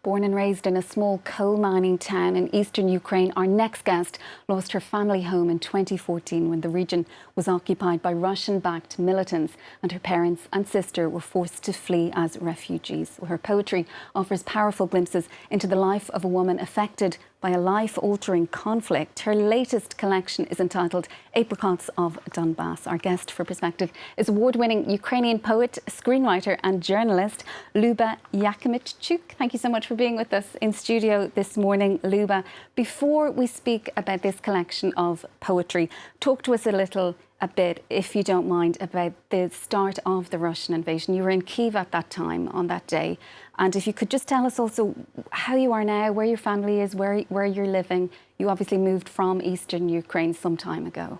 Born and raised in a small coal mining town in eastern Ukraine, our next guest lost her family home in 2014 when the region was occupied by Russian-backed militants, and her parents and sister were forced to flee as refugees. Her poetry offers powerful glimpses into the life of a woman affected by a life-altering conflict. Her latest collection is entitled Apricots of Donbas. Our guest for Perspective is award-winning Ukrainian poet, screenwriter and journalist Lyuba Yakimchuk. Thank you so much for being with us in studio this morning, Lyuba. Before we speak about this collection of poetry, talk to us a bit, if you don't mind, about the start of the Russian invasion. You were in Kyiv at that time, on that day. And if you could just tell us also how you are now, where your family is, where you're living. You obviously moved from eastern Ukraine some time ago.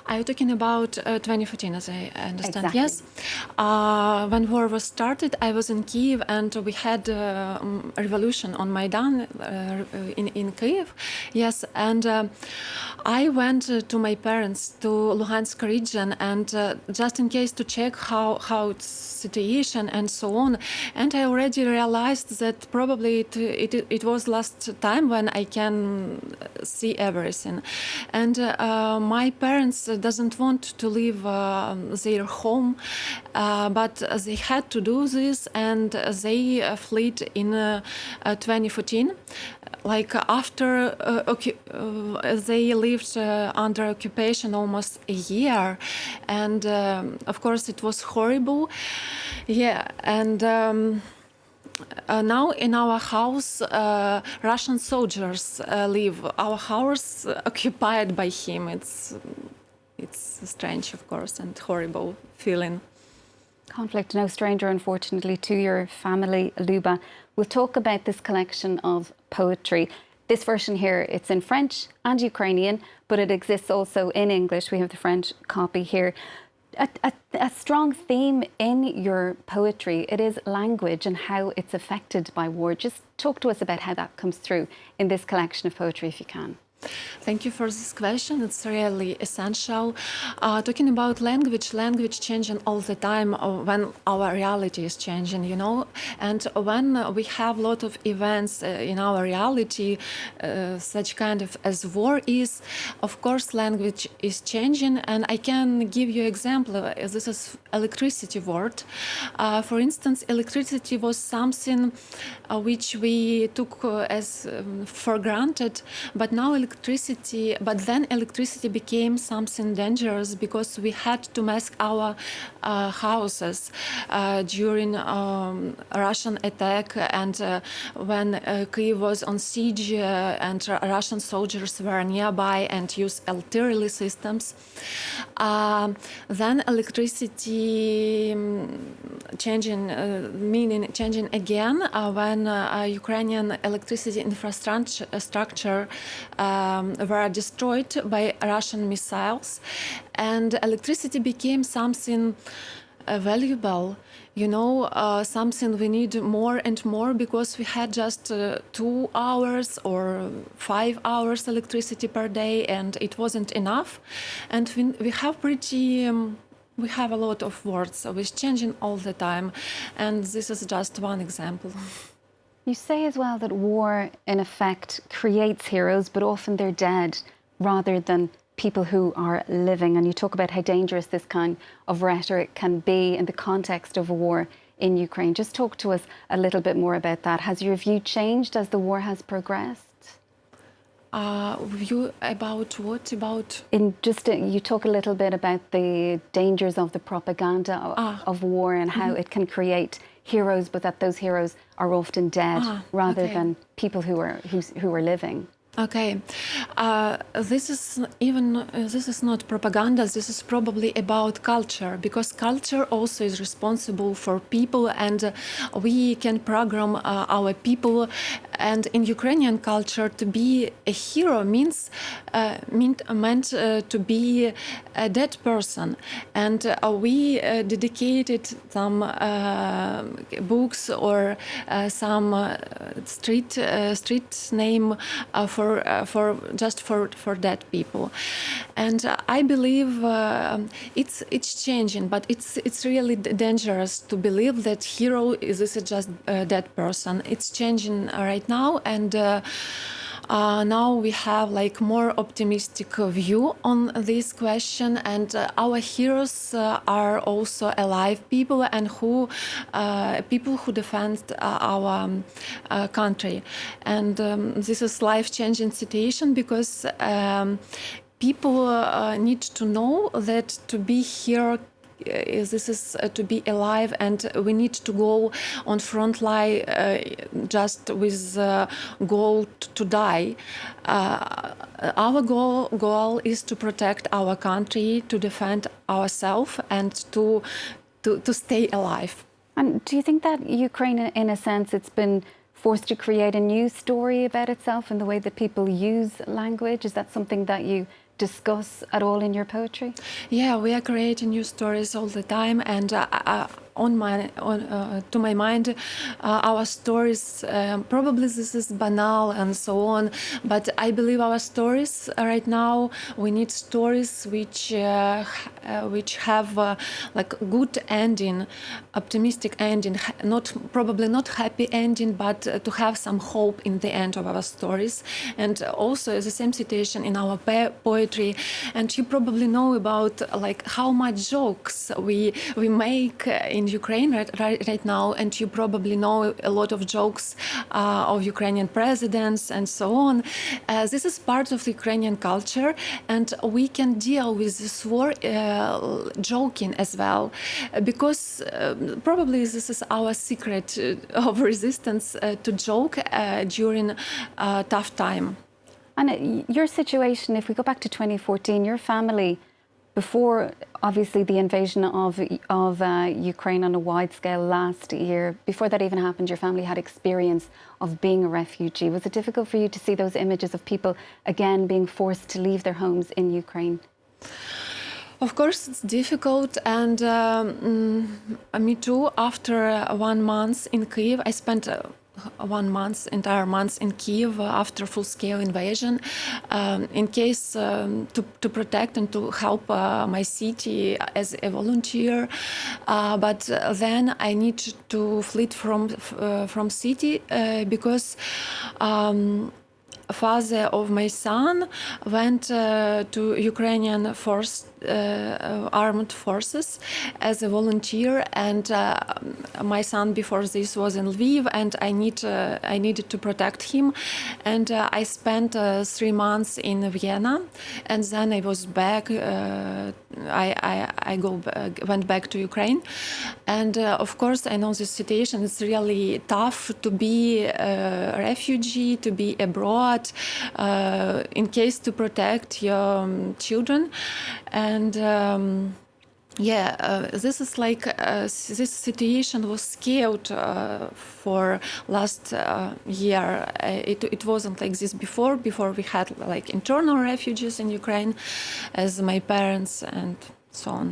Are you talking about 2014, as I understand? Exactly. Yes. When war was started, I was in Kyiv, and we had a revolution on Maidan in Kyiv. Yes, and I went to my parents to Luhansk region, and just in case to check how it's situation and so on. And I already realized that probably it was last time when I can see everything. And my parents doesn't want to leave their home, but they had to do this, and they fled in 2014. Like after they lived under occupation almost a year, and of course it was horrible. Yeah, and now in our house, Russian soldiers live. Our house occupied by him. It's strange, of course, and horrible feeling. Conflict, no stranger, unfortunately, to your family, Lyuba. We'll talk about this collection of poetry. This version here, it's in French and Ukrainian, but it exists also in English. We have the French copy here. A strong theme in your poetry, it is language and how it's affected by war. Just talk to us about how that comes through in this collection of poetry, if you can. Thank you for this question. It's really essential. Talking about language changing all the time when our reality is changing, you know. And when we have a lot of events in our reality, such kind of as war is, of course, language is changing. And I can give you an example. This is electricity word. For instance, electricity was something which we took as for granted, but now but then electricity became something dangerous because we had to mask our houses during Russian attack, and when Kyiv was on siege and Russian soldiers were nearby and used artillery systems. Then electricity changing again when Ukrainian electricity infrastructure were destroyed by Russian missiles, and electricity became something valuable, you know, something we need more and more because we had just 2 hours or 5 hours electricity per day, and it wasn't enough. And we have a lot of words, so it's changing all the time, and this is just one example. You say as well that war, in effect, creates heroes, but often they're dead rather than people who are living. And you talk about how dangerous this kind of rhetoric can be in the context of a war in Ukraine. Just talk to us a little bit more about that. Has your view changed as the war has progressed? View about what? About? You talk a little bit about the dangers of the propaganda of war and how it can create heroes, but that those heroes are often dead rather than people who are living. Okay, this is not propaganda. This is probably about culture, because culture also is responsible for people, and we can program our people And in Ukrainian culture, to be a hero means meant to be a dead person. And we dedicated some books or some street name for dead people. And I believe it's changing, but it's really dangerous to believe that hero is just a dead person. It's changing right now, and now we have like more optimistic view on this question, and our heroes are also alive people and people who defend our country. And this is life-changing situation because people need to know that to be here this is to be alive, and we need to go on front line just with goal to die. Our goal is to protect our country, to defend ourselves, and to stay alive. And do you think that Ukraine, in a sense, it's been forced to create a new story about itself in the way that people use language? Is that something that you discuss at all in your poetry? Yeah, we are creating new stories all the time, and to my mind, our stories, probably this is banal and so on, but I believe our stories right now, we need stories which have like good ending, optimistic ending, probably not happy ending, but to have some hope in the end of our stories. And also the same situation in our poetry. And you probably know about like how much jokes we make in Ukraine right now, and you probably know a lot of jokes of Ukrainian presidents and so on. This is part of the Ukrainian culture, and we can deal with this war joking as well, because probably this is our secret of resistance, to joke during a tough time. And your situation, if we go back to 2014, your family, before obviously the invasion of Ukraine on a wide scale last year, before that even happened, your family had experience of being a refugee. Was it difficult for you to see those images of people again being forced to leave their homes in Ukraine? Of course, it's difficult, and me too. After 1 month in Kyiv, I spent 1 month, entire month in Kyiv after full-scale invasion, in case to protect and to help my city as a volunteer. But then I need to flee from city because father of my son went to Ukrainian armed forces as a volunteer, and my son before this was in Lviv, and I needed to protect him, and I spent 3 months in Vienna, and then I was back. Went back to Ukraine, and of course I know the situation is really tough to be a refugee, to be abroad, in case to protect your children. And this is like this situation was scaled for last year. It wasn't like this before. Before we had like internal refugees in Ukraine, as my parents and so on.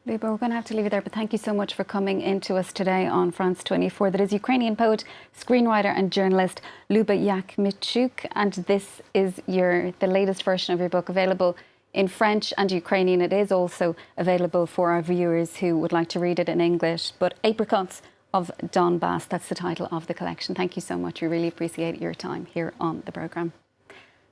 Lyuba, we're going to have to leave it there, but thank you so much for coming in to us today on France 24. That is Ukrainian poet, screenwriter and journalist Lyuba Yakimchuk, and this is the latest version of your book, available in French and Ukrainian. It is also available for our viewers who would like to read it in English. But Apricots of Donbas, that's the title of the collection. Thank you so much. We really appreciate your time here on the programme.